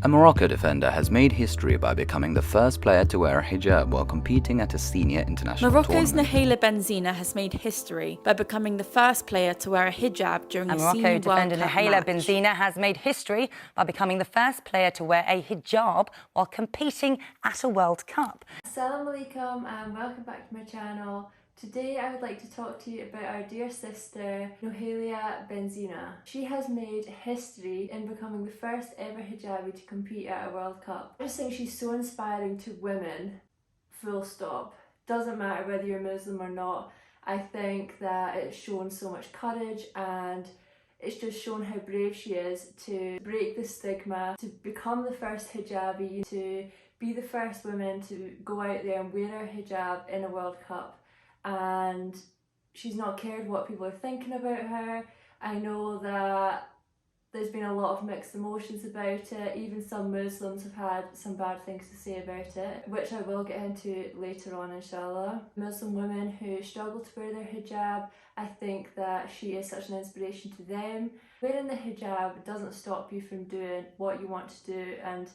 A Morocco defender has made history by becoming the first player to wear a hijab while competing at a senior international Morocco's tournament. Nouhaila Benzina has made history by becoming the first player to wear a hijab during a senior World Cup defender Nouhaila match. Benzina has made history by becoming the first player to wear a hijab while competing at a World Cup. Assalamu Alaikum and welcome back to my channel. Today I would like to talk to you about our dear sister Nouhaila Benzina. She has made history in becoming the first ever hijabi to compete at a World Cup. I just think she's so inspiring to women, full stop. Doesn't matter whether you're Muslim or not. I think that it's shown so much courage and it's just shown how brave she is to break the stigma, to become the first hijabi, to be the first woman to go out there and wear her hijab in a World Cup. And she's not cared what people are thinking about her. I know that there's been a lot of mixed emotions about it. Even some Muslims have had some bad things to say about it, which I will get into later on, inshallah. Muslim women who struggle to wear their hijab, I think that she is such an inspiration to them. Wearing the hijab doesn't stop you from doing what you want to do and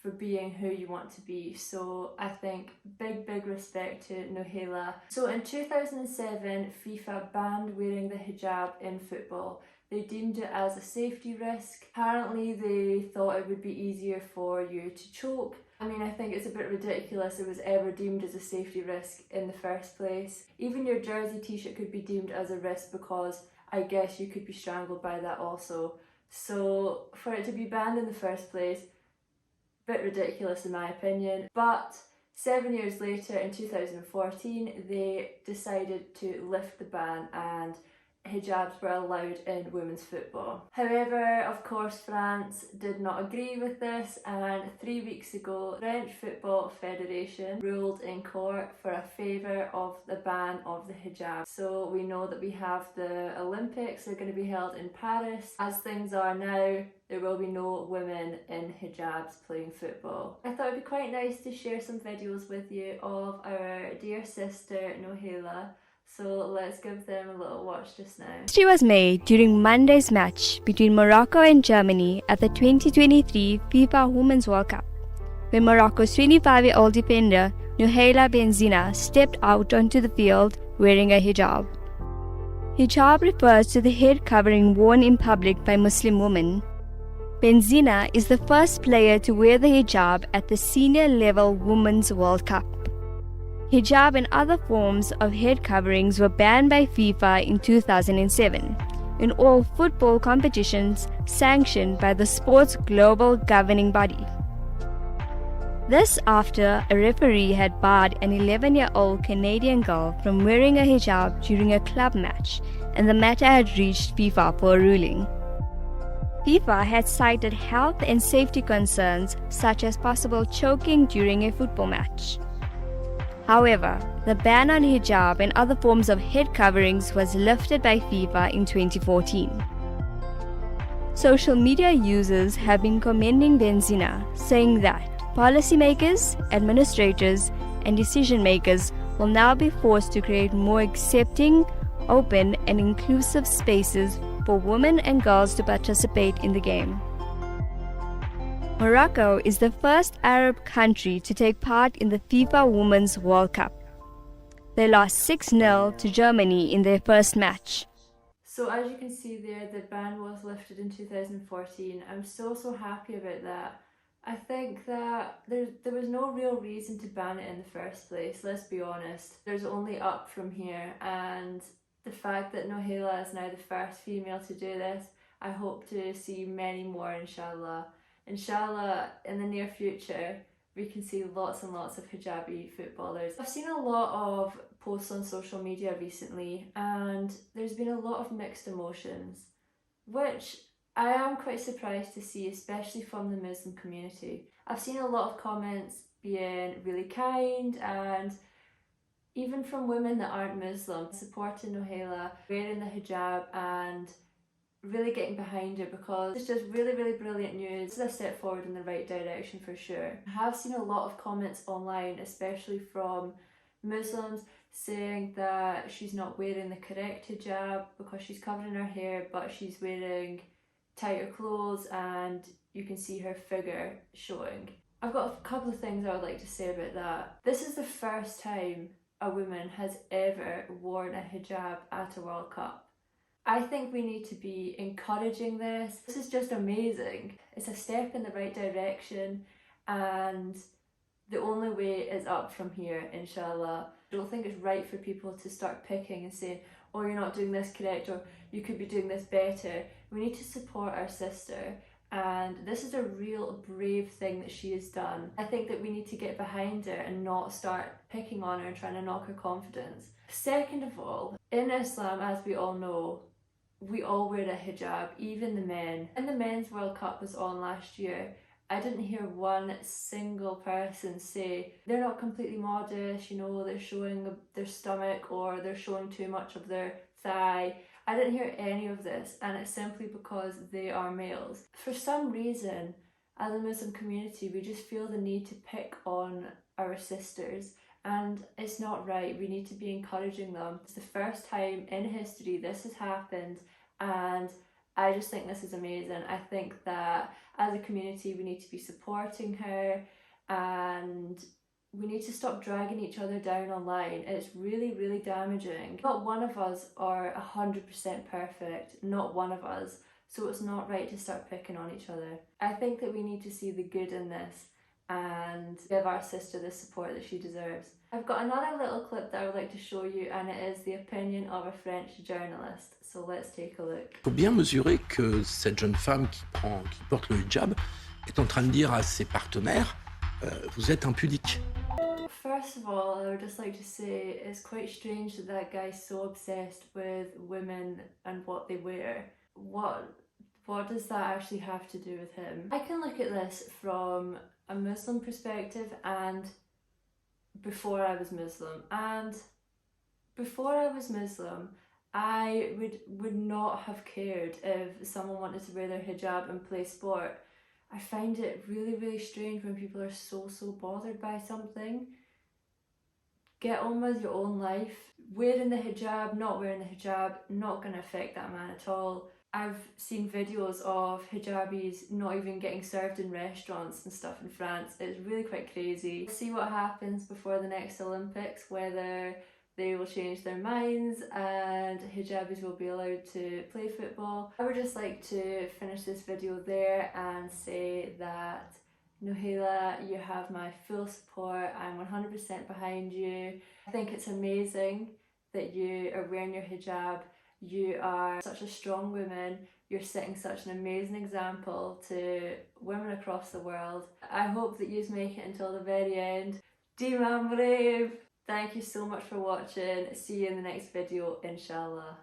for being who you want to be. So I think big respect to Nouhaila. So in 2007, FIFA banned wearing the hijab in football. They deemed it as a safety risk. Apparently they thought it would be easier for you to choke. I mean, I think it's a bit ridiculous it was ever deemed as a safety risk in the first place. Even your jersey t-shirt could be deemed as a risk because I guess you could be strangled by that also. So for it to be banned in the first place, bit ridiculous in my opinion. But 7 years later in 2014 they decided to lift the ban and hijabs were allowed in women's football. However, of course, France did not agree with this, and 3 weeks ago French Football Federation ruled in court for a favour of the ban of the hijab. So we know that we have the Olympics are going to be held in Paris. As things are now, there will be no women in hijabs playing football. I thought it'd be quite nice to share some videos with you of our dear sister Nouhaila. So let's give them a little watch just now. History was made during Monday's match between Morocco and Germany at the 2023 FIFA Women's World Cup, when Morocco's 25-year-old defender Nouhaila Benzina stepped out onto the field wearing a hijab. Hijab refers to the head covering worn in public by Muslim women. Benzina is the first player to wear the hijab at the senior level Women's World Cup. Hijab and other forms of head coverings were banned by FIFA in 2007 in all football competitions sanctioned by the sport's global governing body. This after a referee had barred an 11-year-old Canadian girl from wearing a hijab during a club match, and the matter had reached FIFA for a ruling. FIFA had cited health and safety concerns such as possible choking during a football match. However, the ban on hijab and other forms of head coverings was lifted by FIFA in 2014. Social media users have been commending Benzina, saying that policymakers, administrators, and decision makers will now be forced to create more accepting, open, and inclusive spaces for women and girls to participate in the game. Morocco is the first Arab country to take part in the FIFA Women's World Cup. They lost 6-0 to Germany in their first match. So as you can see there, the ban was lifted in 2014. I'm so happy about that. I think that there was no real reason to ban it in the first place, let's be honest. There's only up from here, and the fact that Nouhaila is now the first female to do this, I hope to see many more, inshallah. Inshallah, in the near future, we can see lots and lots of hijabi footballers. I've seen a lot of posts on social media recently and there's been a lot of mixed emotions, which I am quite surprised to see, especially from the Muslim community. I've seen a lot of comments being really kind, and even from women that aren't Muslim, supporting Nouhaila, wearing the hijab and really getting behind her, because it's just really brilliant news. It's a step forward in the right direction for sure. I have seen a lot of comments online, especially from Muslims, saying that she's not wearing the correct hijab because she's covering her hair, but she's wearing tighter clothes and you can see her figure showing. I've got a couple of things I would like to say about that. This is the first time a woman has ever worn a hijab at a World Cup. I think we need to be encouraging this. This is just amazing. It's a step in the right direction, and the only way is up from here, inshallah. I don't think it's right for people to start picking and saying, oh, you're not doing this correct, or you could be doing this better. We need to support our sister, and this is a real brave thing that she has done. I think that we need to get behind her and not start picking on her and trying to knock her confidence. Second of all, in Islam, as we all know, we all wear a hijab, even the men. And the Men's World Cup was on last year. I didn't hear one single person say they're not completely modest, you know, they're showing their stomach or they're showing too much of their thigh. I didn't hear any of this, and it's simply because they are males. For some reason, as a Muslim community, we just feel the need to pick on our sisters, and it's not right. We need to be encouraging them. It's the first time in history this has happened, and I just think this is amazing. I think that as a community we need to be supporting her, and we need to stop dragging each other down online. It's really, really damaging. Not one of us are 100% perfect, not one of us, so it's not right to start picking on each other. I think that we need to see the good in this and give our sister the support that she deserves. I've got another little clip that I would like to show you, and it is the opinion of a French journalist, so let's take a look. Il faut bien mesurer que cette jeune femme qui porte le hijab est en train de dire à ses partenaires vous êtes impudique. First of all, I would just like to say it's quite strange that that guy's so obsessed with women and what they wear. What does that actually have to do with him? I can look at this from a Muslim perspective and before I was Muslim. And before I was Muslim, I would not have cared if someone wanted to wear their hijab and play sport. I find it really, really strange when people are so bothered by something. Get on with your own life. Wearing the hijab, not wearing the hijab, not going to affect that man at all. I've seen videos of hijabis not even getting served in restaurants and stuff in France. It's really quite crazy. We'll see what happens before the next Olympics, whether they will change their minds and hijabis will be allowed to play football. I would just like to finish this video there and say that Nouhaila, you have my full support. I'm 100% behind you. I think it's amazing that you are wearing your hijab. You are such a strong woman. You're setting such an amazing example to women across the world. I hope that you make it until the very end. Dima brave! Thank you so much for watching. See you in the next video, inshallah.